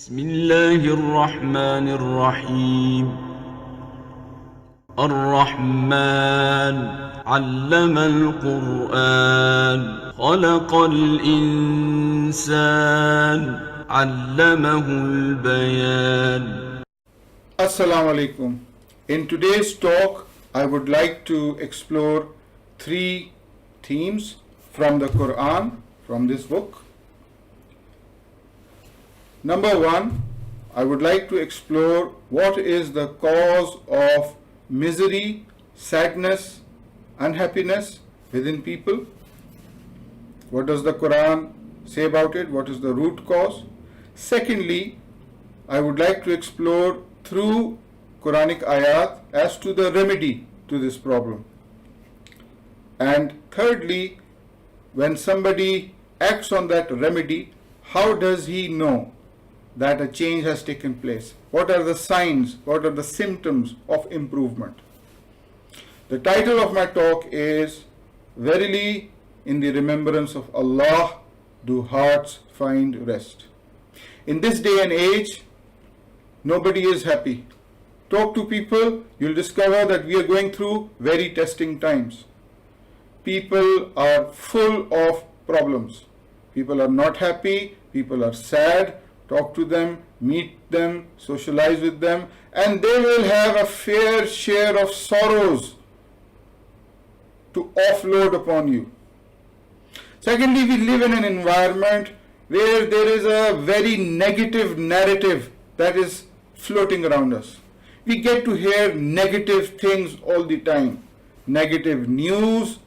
بسم الله الرحمن الرحيم الرحمن علم القرآن خلق الإنسان علمه البيان. Assalamu alaikum. In today's talk, I would like to explore three themes from the Quran, from this book. Number one, I would like to explore what is the cause of misery, sadness, unhappiness within people. What does the Quran say about it? What is the root cause? Secondly, I would like to explore through Quranic ayat as to the remedy to this problem. And thirdly, when somebody acts on that remedy, how does he know that a change has taken place? What are the signs? What are the symptoms of improvement? The title of my talk is Verily, in the remembrance of Allah do hearts find rest. In this day and age, nobody is happy. Talk to people, you'll discover that we are going through very testing times. People are full of problems. People are not happy, people are sad. Talk to them, meet them, socialize with them, and they will have a fair share of sorrows to offload upon you. Secondly, we live in an environment where there is a very negative narrative that is floating around us. We get to hear negative things all the time. Negative news,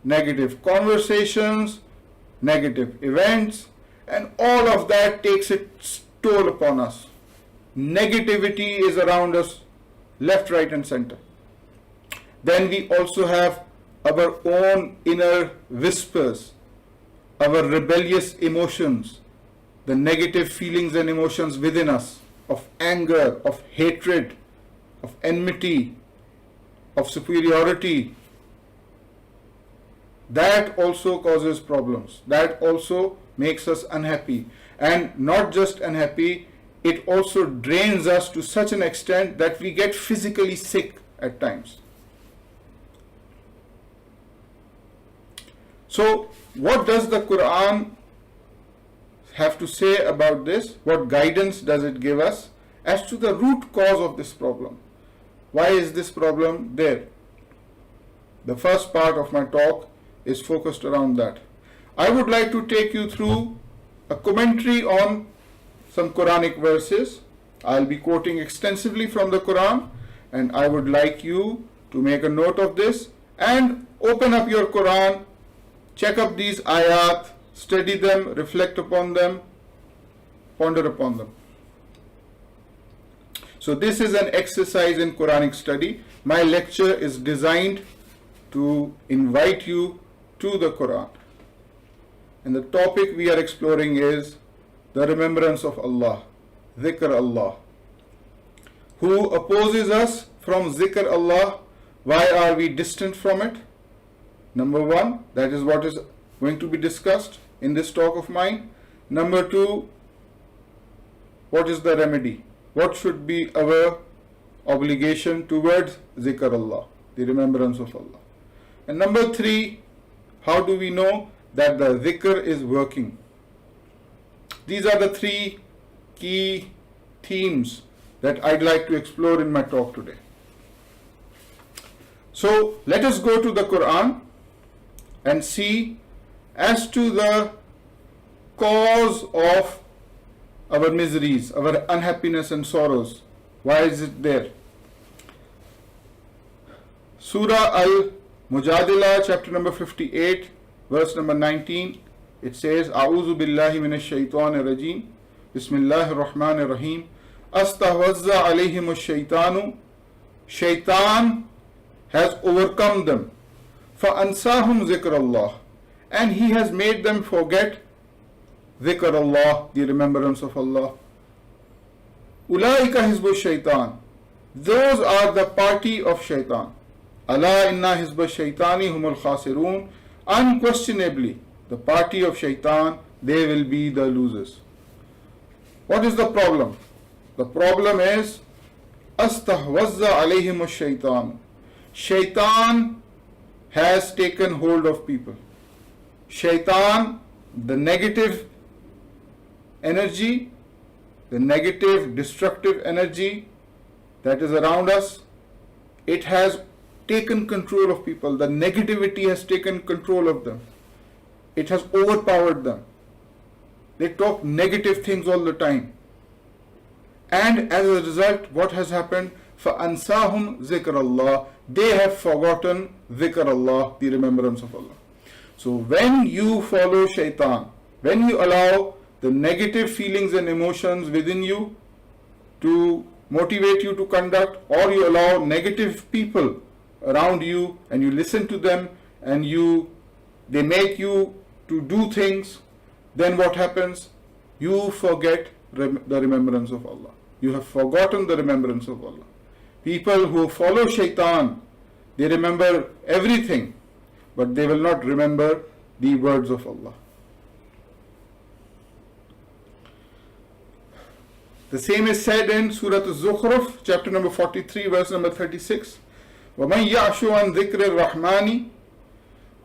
negative conversations, negative events, and all of that takes its toll upon us. Negativity is around us, left, right, and center. Then we also have our own inner whispers, our rebellious emotions, the negative feelings and emotions within us of anger, of hatred, of enmity, of superiority. That also causes problems. That also makes us unhappy. And not just unhappy, it also drains us to such an extent that we get physically sick at times. So, what does the Quran have to say about this? What guidance does it give us as to the root cause of this problem? Why is this problem there? The first part of my talk is focused around that. I would like to take you through a commentary on some Quranic verses. I'll be quoting extensively from the Quran, and I would like you to make a note of this and open up your Quran, check up these ayat, study them, reflect upon them, ponder upon them. So this is an exercise in Quranic study. My lecture is designed to invite you to the Quran. And the topic we are exploring is the remembrance of Allah, DHIKR ALLAH. Who opposes us from DHIKR ALLAH? Why are we distant from it? Number one, that is what is going to be discussed in this talk of mine. Number two, what is the remedy? What should be our obligation towards DHIKR ALLAH, the remembrance of Allah? And number three, how do we know that the dhikr is working? These are the three key themes that I'd like to explore in my talk today. So let us go to the Quran and see as to the cause of our miseries, our unhappiness and sorrows. Why is it there? Surah Al-Mujadila, chapter number 58, verse number 19, it says, A'udhu billahi minash shaitanir rajim, Bismillahir Rahmanir Rahim, Astahwazza alayhim ash-shaytanu, Shaitan has overcome them, فَأَنْسَاهُمْ ذِكْرَ اللَّهِ, and he has made them forget DHIKR ALLAH, the remembrance of Allah. Ulaika hizbu shaitan, those are the party of shaitan. Ala inna hizba shaitani humul khasirun, unquestionably the party of shaitan, they will be the losers. What is the problem? The problem is astahwazza alayhim ash-shaytan. Shaitan has taken hold of people. Shaitan, the negative energy, the negative destructive energy that is around us, it has taken control of people. The negativity has taken control of them. It has overpowered them. They talk negative things all the time. And as a result, what has happened? فَأَنْسَاهُمْ ذِكْرَ اللَّهِ. They have forgotten ذِكْرَ اللَّهِ, the remembrance of Allah. So when you follow shaitan, when you allow the negative feelings and emotions within you to motivate you to conduct, or you allow negative people around you and you listen to them and they make you to do things, then what happens? You forget the remembrance of Allah. You have forgotten the remembrance of Allah. People who follow shaitan, they remember everything, but they will not remember the words of Allah. The same is said in Surah Al-Zukhruf, chapter number 43, verse number 36. وَمَنْ يَعْشُ عَنْ ذِكْرِ الرَّحْمَنِ.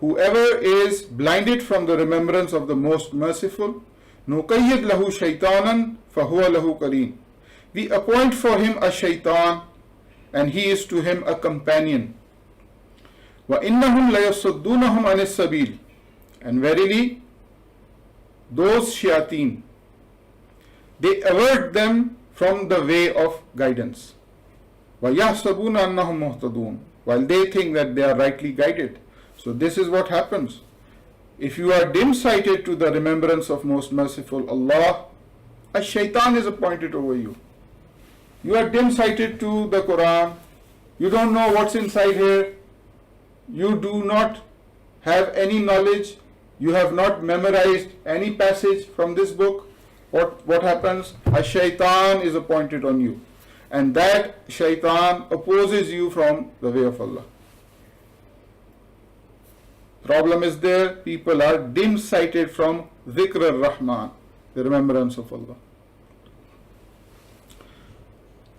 Whoever is blinded from the remembrance of the Most Merciful, نُقَيِّدْ لَهُ شَيْطَانًا فَهُوَ لَهُ قَرِينٌ. We appoint for him a shaitan, and he is to him a companion. وَإِنَّهُمْ لَيَصُدُّونَهُمْ عَنِ السَّبِيلِ. And verily, those shayateen, they avert them from the way of guidance. وَيَحْسَبُونَ أَنَّهُمْ مُهْتَدُونَ. While they think that they are rightly guided. So this is what happens. If you are dim-sighted to the remembrance of Most Merciful Allah, a shaitan is appointed over you. You are dim-sighted to the Quran. You don't know what's inside here. You do not have any knowledge. You have not memorized any passage from this book. What happens? A shaitan is appointed on you. And that shaitan opposes you from the way of Allah. Problem is there. People are dim-sighted from dhikr al-Rahman, the remembrance of Allah.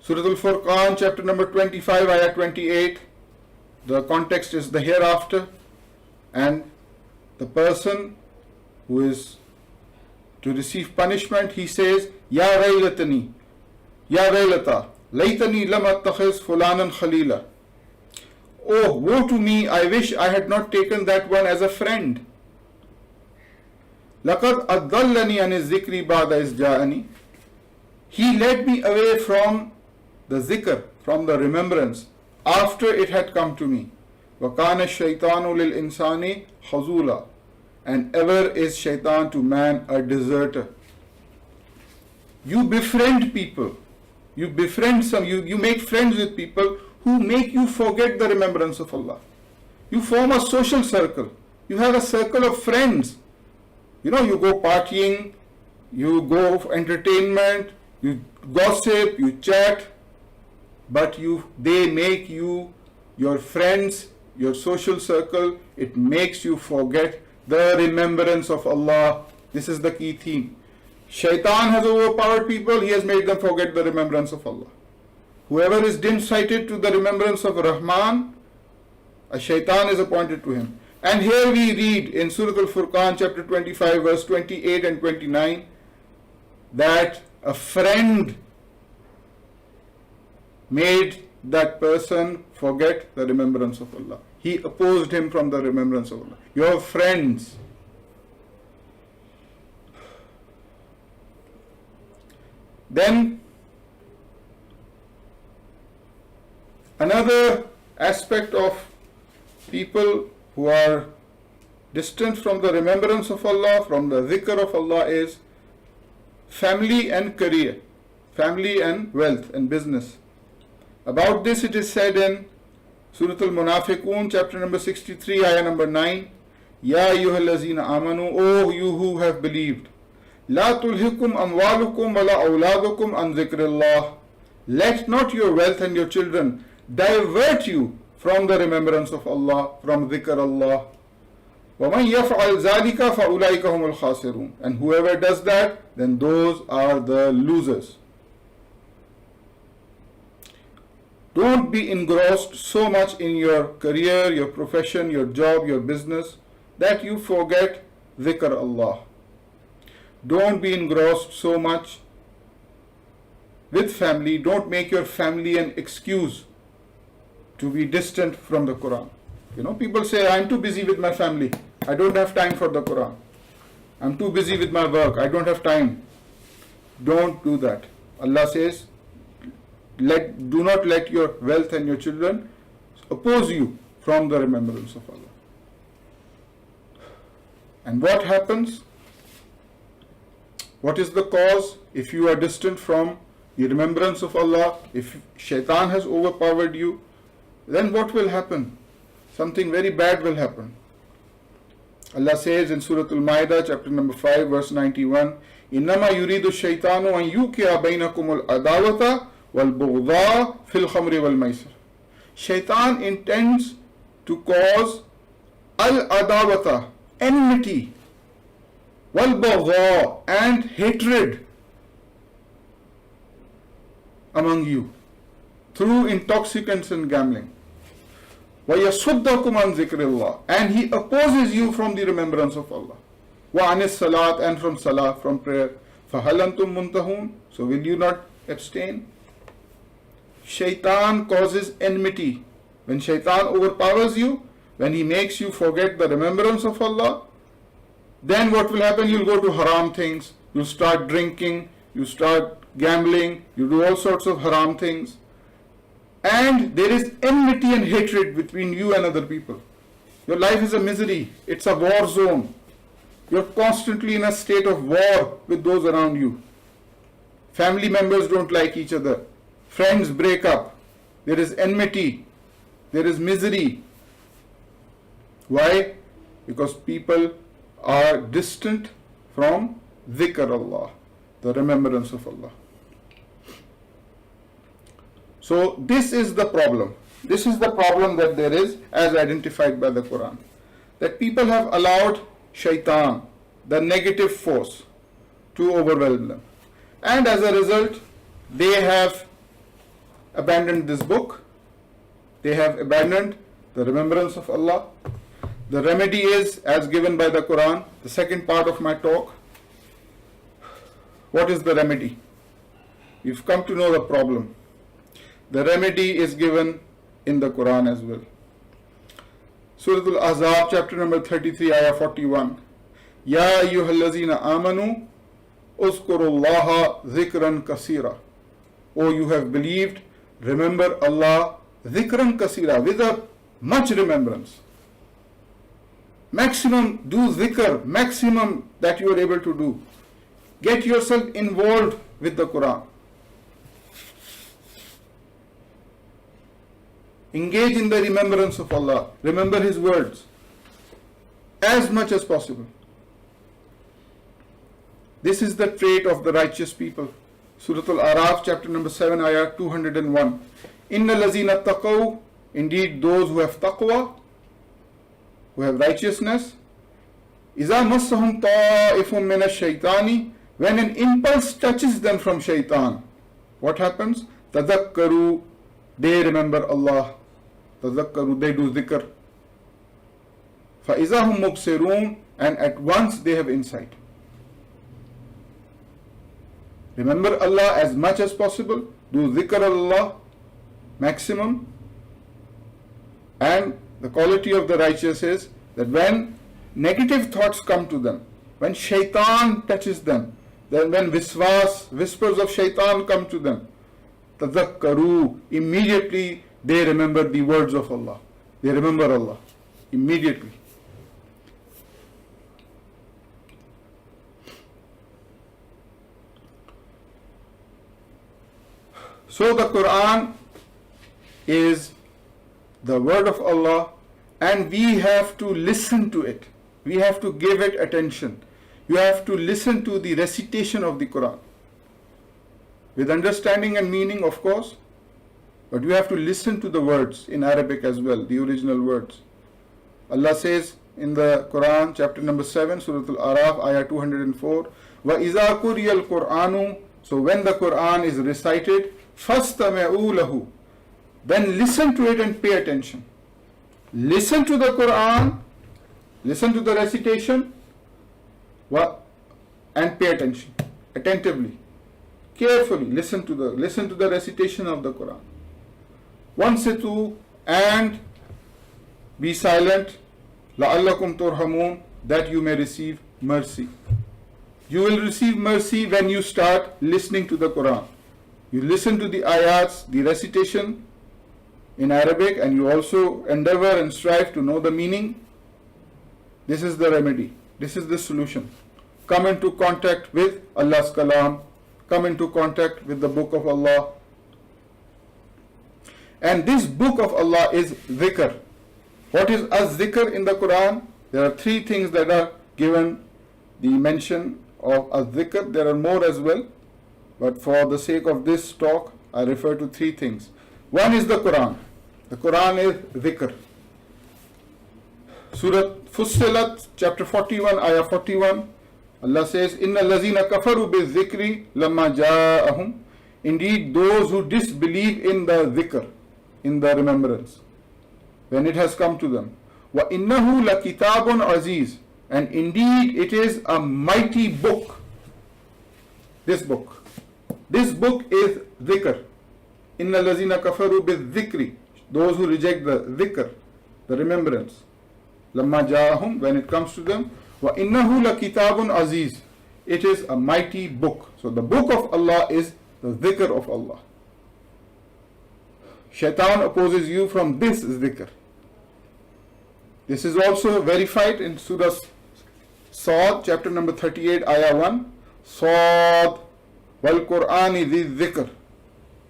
Surah Al-Furqan, chapter number 25, ayah 28. The context is the hereafter. And the person who is to receive punishment, he says, Ya Waylatani, Ya Waylata, Laytani lam attakhiz fulanan khalila. Oh, woe to me, I wish I had not taken that one as a friend. Laqad adallani an zikri ba'da iz ja'ani. He led me away from the zikr, from the remembrance, after it had come to me. وَكَانَ الشَّيْطَانُ لِلْإِنسَانِ خَزُولًا. And ever is shaitan to man a deserter. You befriend people. You befriend you make friends with people who make you forget the remembrance of Allah. You form a social circle. You have a circle of friends. You go partying, you go for entertainment, you gossip, you chat, but they make you, your friends, your social circle, it makes you forget the remembrance of Allah. This is the key theme. Shaitan has overpowered people, he has made them forget the remembrance of Allah. Whoever is dim-sighted to the remembrance of Rahman, a shaitan is appointed to him. And here we read in Surah Al-Furqan, chapter 25, verse 28 and 29, that a friend made that person forget the remembrance of Allah. He opposed him from the remembrance of Allah. Your friends. Then another aspect of people who are distant from the remembrance of Allah, from the dhikr of Allah, is family and career, family and wealth and business. About this it is said in Surah Al-Munafiqun, chapter number 63, ayah number 9, Ya ayyuhallazina amanu, O you who have believed, La tulhikum amwalukum wala awladukum an dhikrillah. Let not your wealth and your children divert you from the remembrance of Allah, from dhikr Allah. وَمَنْ يَفْعَلْ ذَلِكَ فَأُولَٰئِكَ هُمُ الْخَاسِرُونَ. And whoever does that, then those are the losers. Don't be engrossed so much in your career, your profession, your job, your business, that you forget DHIKR Allah. Don't be engrossed so much with family. Don't make your family an excuse to be distant from the Quran. People say, I'm too busy with my family. I don't have time for the Quran. I'm too busy with my work. I don't have time. Don't do that. Allah says, do not let your wealth and your children oppose you from the remembrance of Allah. And what happens? What is the cause? If you are distant from the remembrance of Allah, if shaitan has overpowered you, then what will happen? Something very bad will happen. Allah says in Surah Al-Ma'idah, chapter number 5, verse 91, إِنَّمَا يُرِيدُ الشَّيْطَانُ أَن يُوقِعَ بَيْنَكُمُ الْعَدَاوَةَ وَالْبُغْضَاءَ فِي الْخَمْرِ وَالْمَيْسِرِ. Shaitan intends to cause al-adawata, enmity, wal-baghdha, and hatred among you through intoxicants and gambling. وَيَصُدَّكُمْ عَنْ ذِكْرِ اللَّهِ, and he opposes you from the remembrance of Allah. وَعَنِ الصَّلَاةِ, and from salah, from prayer. فَهَلْ أَنْتُمْ مُنْتَهُونَ, so will you not abstain? Shaitan causes enmity. When shaitan overpowers you, when he makes you forget the remembrance of Allah, then what will happen? You'll go to haram things, you'll start drinking, you start gambling, you do all sorts of haram things. And there is enmity and hatred between you and other people. Your life is a misery. It's a war zone. You're constantly in a state of war with those around you. Family members don't like each other. Friends break up. There is enmity. There is misery. Why? Because people are distant from DHIKR Allah, the remembrance of Allah. So this is the problem. This is the problem that there is as identified by the Quran. That people have allowed shaitan, the negative force, to overwhelm them. And as a result, they have abandoned this book. They have abandoned the remembrance of Allah. The remedy is as given by the Quran, the second part of my talk. What is the remedy? You've come to know the problem. The remedy is given in the Quran as well. Surah Al-Ahzab, chapter number 33, ayah 41. Ya ayyuhallazina amanu uzkurullaha dhikran kasira. O you have believed, remember Allah dhikran kasira, with a much remembrance. Maximum do dhikr, maximum that you are able to do. Get yourself involved with the Quran. Engage in the remembrance of Allah. Remember His words as much as possible. This is the trait of the righteous people. Surah Al-Araf, chapter number 7, ayah 201. Inna lazina taqaw, indeed those who have taqwa, who have righteousness. Iza massahum ta'ifun min ash-shaytani, when an impulse touches them from shaitan, what happens? Tadhakkaru, they remember Allah. Tadhakkaru, they do dhikr. فَإِذَا هُمْ مُبْصِرُونَ, and at once they have insight. Remember Allah as much as possible. Do dhikr Allah maximum. And the quality of the righteous is that when negative thoughts come to them, when shaitan touches them, then when whispers of shaitan come to them, tadhakkaru, immediately they remember the words of Allah. They remember Allah immediately. So the Quran is the word of Allah, and we have to listen to it. We have to give it attention. You have to listen to the recitation of the Quran with understanding and meaning, of course, but you have to listen to the words in Arabic as well, the original words. Allah says, in the Quran, chapter number 7, Surah Al-Araf, ayah 204. وَإِذَا قُرِيَ الْقُرْآنُ. So when the Quran is recited, فَاسْتَمِعُوا لَهُ. Then listen to it and pay attention. Listen to the Quran, listen to the recitation, and pay attention attentively, carefully. Listen to the recitation of the Quran. وَانْصِتُوا, and be silent. لَعَلَّكُمْ تُرْحَمُونَ, that you may receive mercy. You will receive mercy when you start listening to the Quran. You listen to the ayats, the recitation in Arabic, and you also endeavor and strive to know the meaning. This is the remedy. This is the solution. Come into contact with Allah's Kalam. Come into contact with the Book of Allah. And this Book of Allah is dhikr. What is az-dhikr in the Quran? There are three things that are given the mention of az-dhikr. There are more as well, but for the sake of this talk, I refer to three things. One is the Quran. The Quran is dhikr. Surah Fussilat, chapter 41, ayah 41. Allah says, Inna allazina kafaru bi-dhikri lamma ja'ahum. Indeed, those who disbelieve in the dhikr, in the remembrance, when it has come to them. Wa innahu la kitabun aziz. And indeed, it is a mighty book. This book is dhikr. Inna allazina kafaru bi-dhikri. Those who reject the dhikr, the remembrance. Lamma ja'ahum, when it comes to them. Wa innahu la kitabun aziz. It is a mighty book. So the book of Allah is the dhikr of Allah. Shaitan opposes you from this dhikr. This is also verified in Surah Sad, chapter number 38, ayah 1. Sad wal Qur'ani dhi dhikr.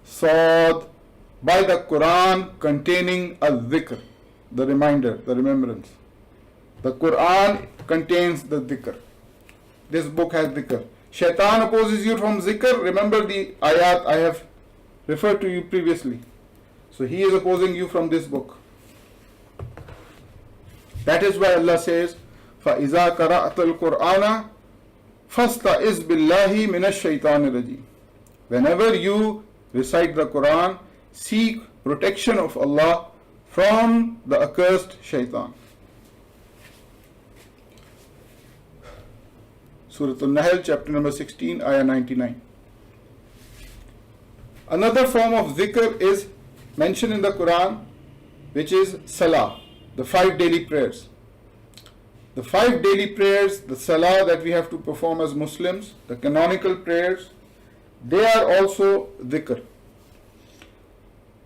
Sad, by the Quran containing a dhikr, the reminder, the remembrance. The Quran contains the dhikr. This book has dhikr. Shaitan opposes you from zikr. Remember the ayat I have referred to you previously. So he is opposing you from this book. That is why Allah says, فَإِذَا قَرَأْتَ الْقُرْآنَ فَاسْتَعِذْ بِاللَّهِ مِنَ الشَّيْطَانِ الرَّجِيمِ. Whenever you recite the Quran, seek protection of Allah from the accursed shaitan. Surah Al-Nahl, chapter number 16, ayah 99. Another form of dhikr is mentioned in the Quran, which is salah, the 5 daily prayers. The 5 daily prayers, the salah that we have to perform as Muslims, the canonical prayers, they are also dhikr.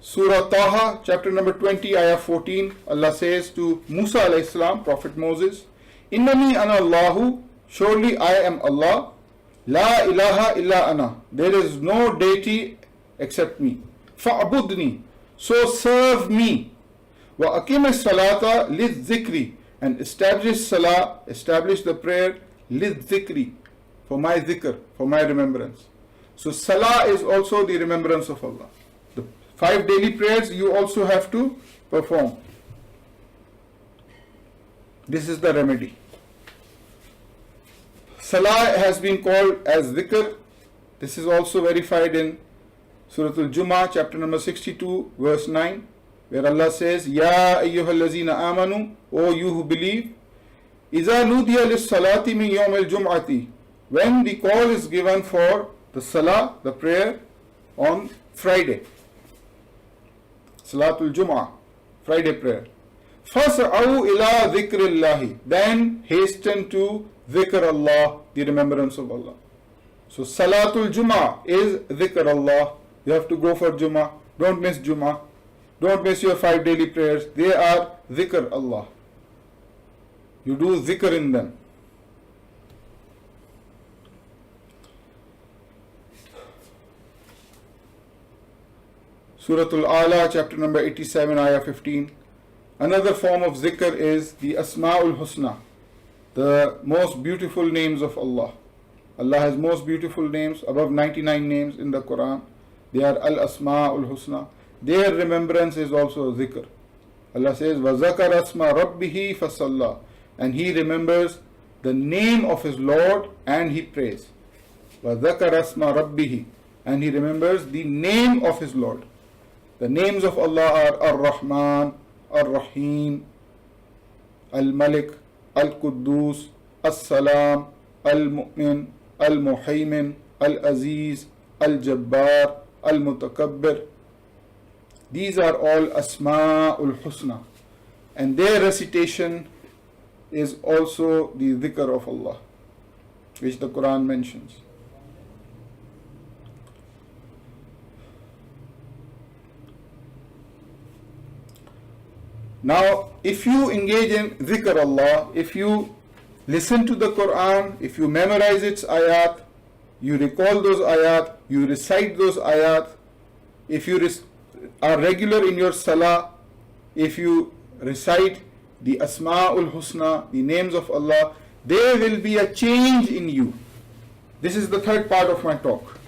Surah Taha, chapter number 20, ayah 14, Allah says to Musa alayhi salam, Prophet Moses, Innani ana Allahu, surely I am Allah, La ilaha illa ana, there is no deity except me. Fa'budni, so serve me. Wa aqim as-salata lidh-dhikri, and establish salah, establish the prayer lidh-dhikri, for my dhikr, for my remembrance. So salah is also the remembrance of Allah. The 5 daily prayers you also have to perform. This is the remedy. Salah has been called as dhikr. This is also verified in Surah Al-Jumu'ah, chapter number 62, verse 9, where Allah says, Ya ayyuhallazina amanu, O you who believe, Iza nudiya lis-salati min yawm al-jum'ati, when the call is given for the salah, the prayer on Friday, Salatul Jumu'ah, Friday prayer. Fas'au ila dhikrillahi, then hasten to dhikr Allah, the remembrance of Allah. So Salatul Jumu'ah is dhikr Allah. You have to go for Jummah. Don't miss Jummah. Don't miss your 5 daily prayers. They are dhikr Allah. You do dhikr in them. Surah Al-A'la, chapter number 87, ayah 15. Another form of dhikr is the Asma'ul Husna, the most beautiful names of Allah. Allah has most beautiful names, above 99 names in the Quran. They are Al-Asma'ul Husna. Their remembrance is also dhikr. Allah says, وَذَكَرَ اسْمَ رَبِّهِ فَصَلَّى, and he remembers the name of his Lord and he prays. وَذَكَرَ اسْمَ رَبِّهِ, and he remembers the name of his Lord. The names of Allah are Ar-Rahman, Ar-Rahim, Al-Malik, Al-Quddus, As-Salam, Al-Mu'min, Al-Muhaymin, Al-Aziz, Al-Jabbar, Al-Mutakabbir. These are all Asma'ul Husna, and their recitation is also the dhikr of Allah, which the Quran mentions. Now, if you engage in dhikr Allah, if you listen to the Quran, if you memorize its ayat, you recall those ayat, you recite those ayat, if you are regular in your salah, if you recite the Asma'ul Husna, the names of Allah, there will be a change in you. This is the third part of my talk.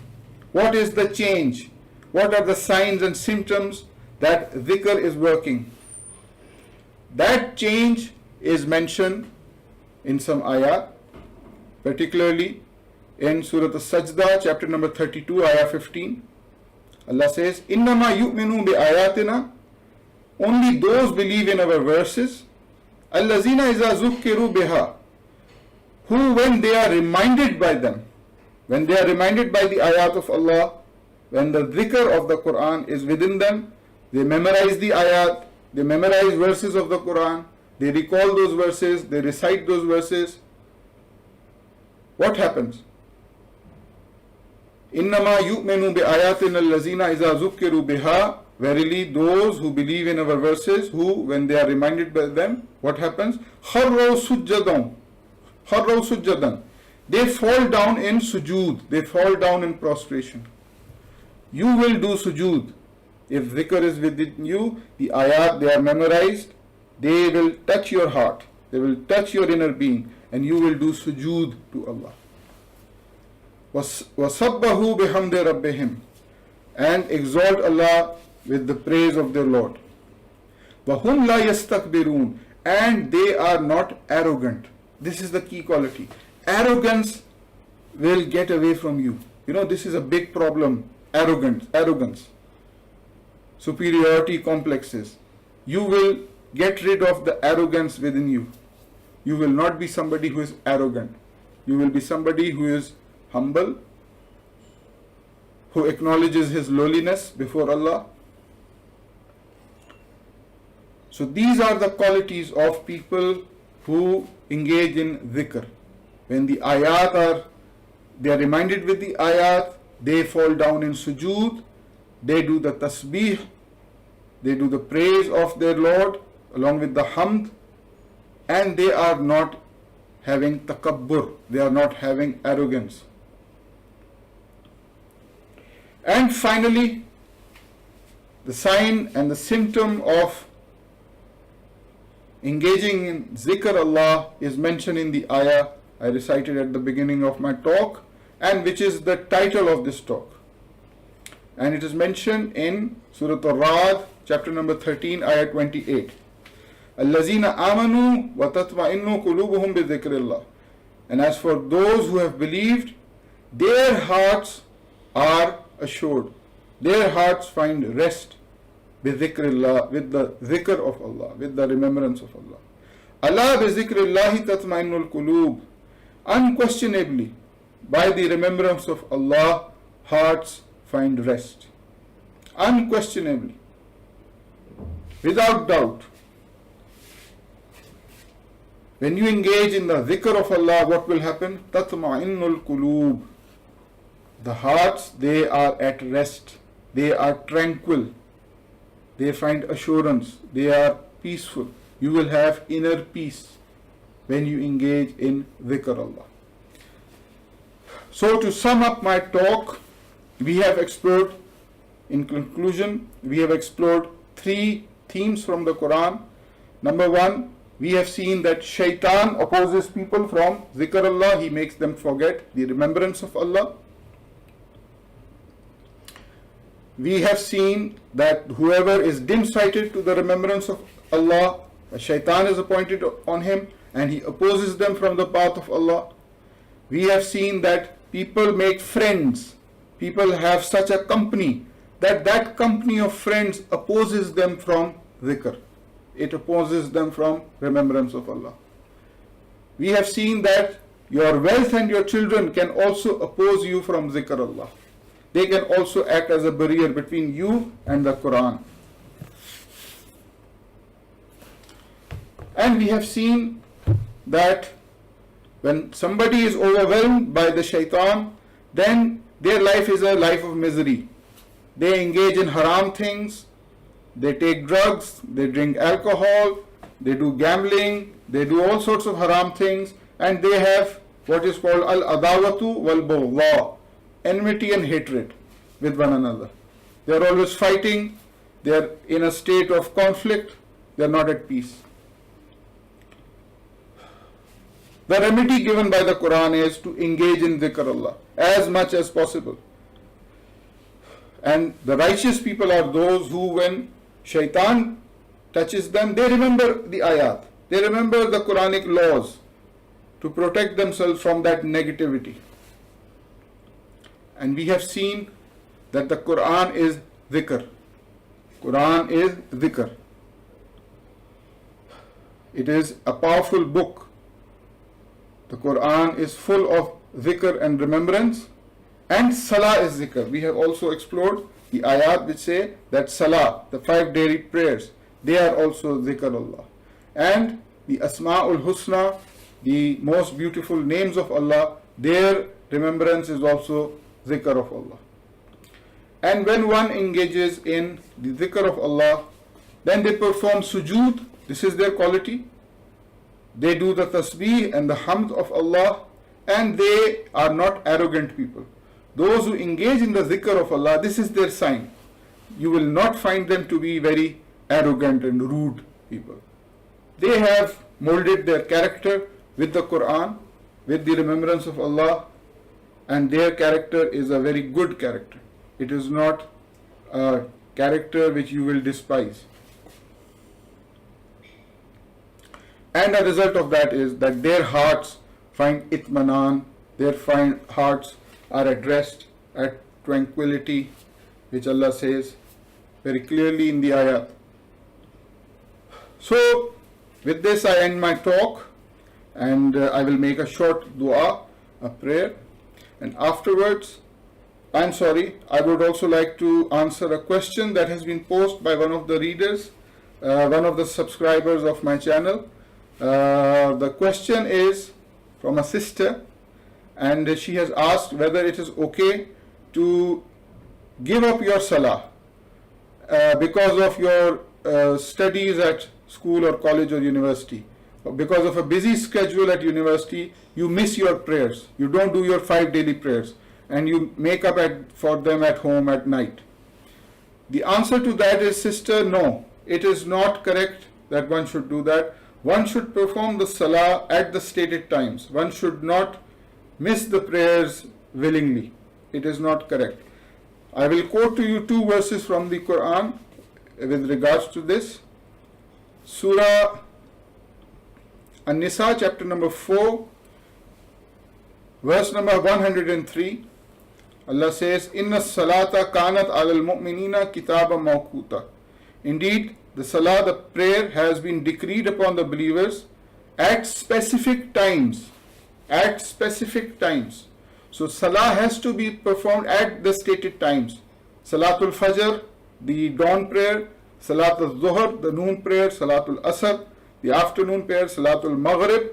What is the change? What are the signs and symptoms that dhikr is working? That change is mentioned in some ayat, particularly in Surah As-Sajda, chapter number 32, ayah 15. Allah says, إِنَّمَا يُؤْمِنُوا بِآيَاتِنَا, only those believe in our verses, الَّذِينَ إِذَا ذُكِّرُوا بِهَا, who when they are reminded by them, when they are reminded by the ayat of Allah, when the dhikr of the Quran is within them, they memorize the ayat, they memorize verses of the Quran, they recall those verses, they recite those verses. What happens? إِنَّمَا يُؤْمِنُوا بِآيَاتِنَا الَّذِينَ إِذَا ذُكِّرُوا بِهَا, verily those who believe in our verses, who when they are reminded by them, what happens? خَرَّوْا سُجَّدًا, they fall down in sujood, they fall down in prostration. You will do sujood. If dhikr is within you, the ayat, they are memorized, they will touch your heart, they will touch your inner being, and you will do sujood to Allah. وَصَبَّهُ بِحَمْدِ رَبِّهِمْ, and exalt Allah with the praise of their Lord. وَهُمْ لَا يَسْتَكْبِرُونَ, and they are not arrogant. This is the key quality. Arrogance will get away from you. You know, this is a big problem. Arrogance, superiority complexes. You will get rid of the arrogance within you. You will not be somebody who is arrogant. You will be somebody who is humble, who acknowledges his lowliness before Allah. So these are the qualities of people who engage in dhikr. When the ayat they are reminded with the ayat, they fall down in sujood, they do the tasbih, they do the praise of their Lord along with the hamd, and they are not having takabbur, they are not having arrogance. And finally, the sign and the symptom of engaging in zikr Allah is mentioned in the ayah I recited at the beginning of my talk, and which is the title of this talk. And it is mentioned in Surah Ar-Ra'd, chapter number 13, ayah 28. الَّذِينَ آمَنُوا وَتَطْمَئِنُّ قُلُوبُهُمْ بِذِكْرِ اللَّهِ, and as for those who have believed, their hearts are assured, their hearts find rest بِذِكْرِ اللَّهِ, with the dhikr of Allah, with the remembrance of Allah. أَلَا بِذِكْرِ اللَّهِ تَطْمَئِنُّ الْقُلُوبِ, unquestionably by the remembrance of Allah, hearts find rest. Unquestionably, without doubt. When you engage in the dhikr of Allah, what will happen? تَطْمَئِنُّ الْقُلُوبِ, the hearts, they are at rest, they are tranquil, they find assurance, they are peaceful. You will have inner peace when you engage in dhikr Allah. So to sum up my talk, we have explored, in conclusion, we have explored three themes from the Quran. Number one, we have seen that shaitan opposes people from dhikr Allah, he makes them forget the remembrance of Allah. We have seen that whoever is dim-sighted to the remembrance of Allah, a shaitan is appointed on him, and he opposes them from the path of Allah. We have seen that people make friends. People have such a company that that company of friends opposes them from dhikr. It opposes them from remembrance of Allah. We have seen that your wealth and your children can also oppose you from dhikr Allah. They can also act as a barrier between you and the Quran. And we have seen that when somebody is overwhelmed by the shaitan, then their life is a life of misery. They engage in haram things, they take drugs, they drink alcohol, they do gambling, they do all sorts of haram things, and they have what is called al-adawatu wal-baghdha, enmity and hatred with one another. They are always fighting, they are in a state of conflict, they are not at peace. The remedy given by the Quran is to engage in dhikr Allah as much as possible. And the righteous people are those who, when shaitan touches them, they remember the ayat, they remember the Quranic laws to protect themselves from that negativity. And we have seen that the Quran is dhikr. Quran is dhikr. It is a powerful book. The Quran is full of dhikr and remembrance, and salah is dhikr. We have also explored the ayat which say that salah, the 5 daily prayers, they are also dhikr Allah. And the Asma'ul Husna, the most beautiful names of Allah, their remembrance is also dhikr of Allah. And when one engages in the dhikr of Allah, then they perform sujood. This is their quality. They do the tasbih and the hamd of Allah, and they are not arrogant people. Those who engage in the dhikr of Allah, this is their sign. You will not find them to be very arrogant and rude people. They have molded their character with the Quran, with the remembrance of Allah, and their character is a very good character. It is not a character which you will despise. And a result of that is that their hearts find itmanan, their hearts are at rest, at tranquility, which Allah says very clearly in the ayat. So, with this I end my talk, and I will make a short dua, a prayer, and afterwards, I would also like to answer a question that has been posed by one of the readers, one of the subscribers of my channel. The question is from a sister, and she has asked whether it is okay to give up your salah because of your studies at school or college or university. Because of a busy schedule at university, you miss your prayers. You don't do your 5 daily prayers, and you make up for them at home at night. The answer to that is, sister, no. It is not correct that one should do that. One should perform the salah at the stated times. One should not miss the prayers willingly. It is not correct. I will quote to you 2 verses from the Quran with regards to this. Surah An-Nisa, chapter number 4, verse number 103. Allah says, Inna salata kanat alal mu'minina kitaba mawquta. Indeed, the salah, the prayer, has been decreed upon the believers at specific times. At specific times. So salah has to be performed at the stated times. Salatul Fajr, the dawn prayer. Salatul Zuhr, the noon prayer. Salatul Asr, the afternoon prayer. Salatul Maghrib,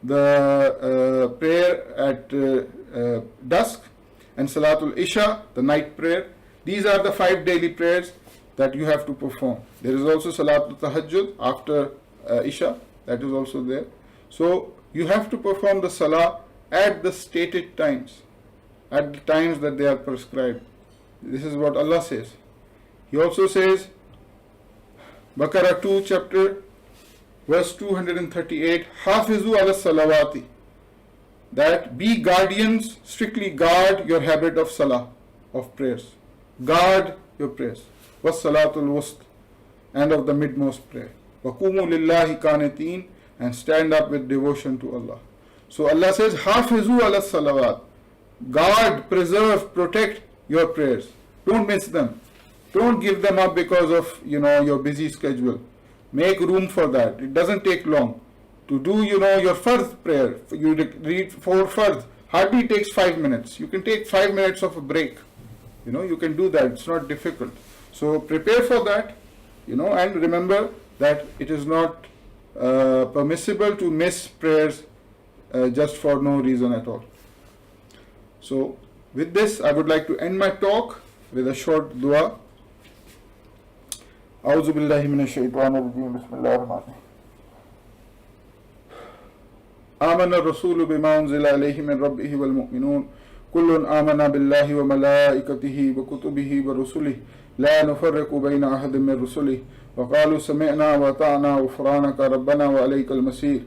the prayer at dusk. And Salatul Isha, the night prayer. These are the 5 daily prayers that you have to perform. There is also Salatul Tahajjud after Isha, that is also there. So you have to perform the salah at the stated times, at the times that they are prescribed. This is what Allah says. He also says, Baqarah 2 chapter verse 238, Hafizu ala salawati, that be guardians, strictly guard your habit of salah, of prayers. Guard your prayers. Was salatul wust, and of the midmost prayer. Waqumu lillahi qanitin, and stand up with devotion to Allah. So Allah says, Hafizu ala salawat. Guard, preserve, protect your prayers. Don't miss them. Don't give them up because of your busy schedule. Make room for that. It doesn't take long. To do your fard prayer, you read 4 fard, hardly takes 5 minutes. You can take 5 minutes of a break. You can do that. It's not difficult. So prepare for that, and remember that it is not permissible to miss prayers just for no reason at all. So with this, I would like to end my talk with a short dua. أعوذ بالله من الشيطان الرجيم بسم الله الرحمن الرحيم آمن الرسول بما أنزل عليه من ربه والمؤمنون كل آمن بالله وملائكته وكتبه ورسله لا نفرق بين أحد من رسله وقالوا سمعنا وأطعنا غفرانك ربنا وعليك المصير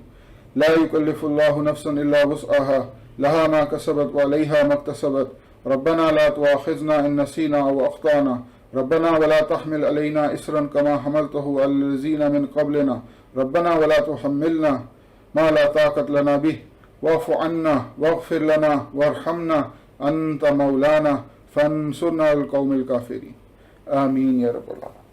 لا يكلف الله نفسا إلا وسعها لها ما كسبت وعليها ما اكتسبت ربنا لا تؤاخذنا إن نسينا أو أخطأنا ربنا ولا تحمل علينا إسرا كما حملته على الذين من قبلنا ربنا ولا تحملنا ما لا طاقة لنا به واعف عنا واغفر لنا وارحمنا أنت مولانا فانصرنا على القوم الكافرين آمين يا رب العالمين.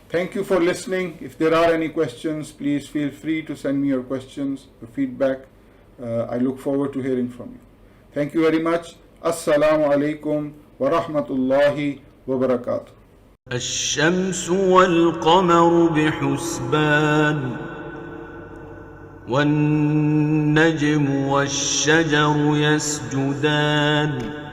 Thank you for listening. If there are any questions, please feel free to send me your questions, your feedback. I look forward to hearing from you. Thank you very much. Assalamu alaikum wa rahmatullahi wa barakatuh. الشمس والقمر بحسبان والنجم والشجر يسجدان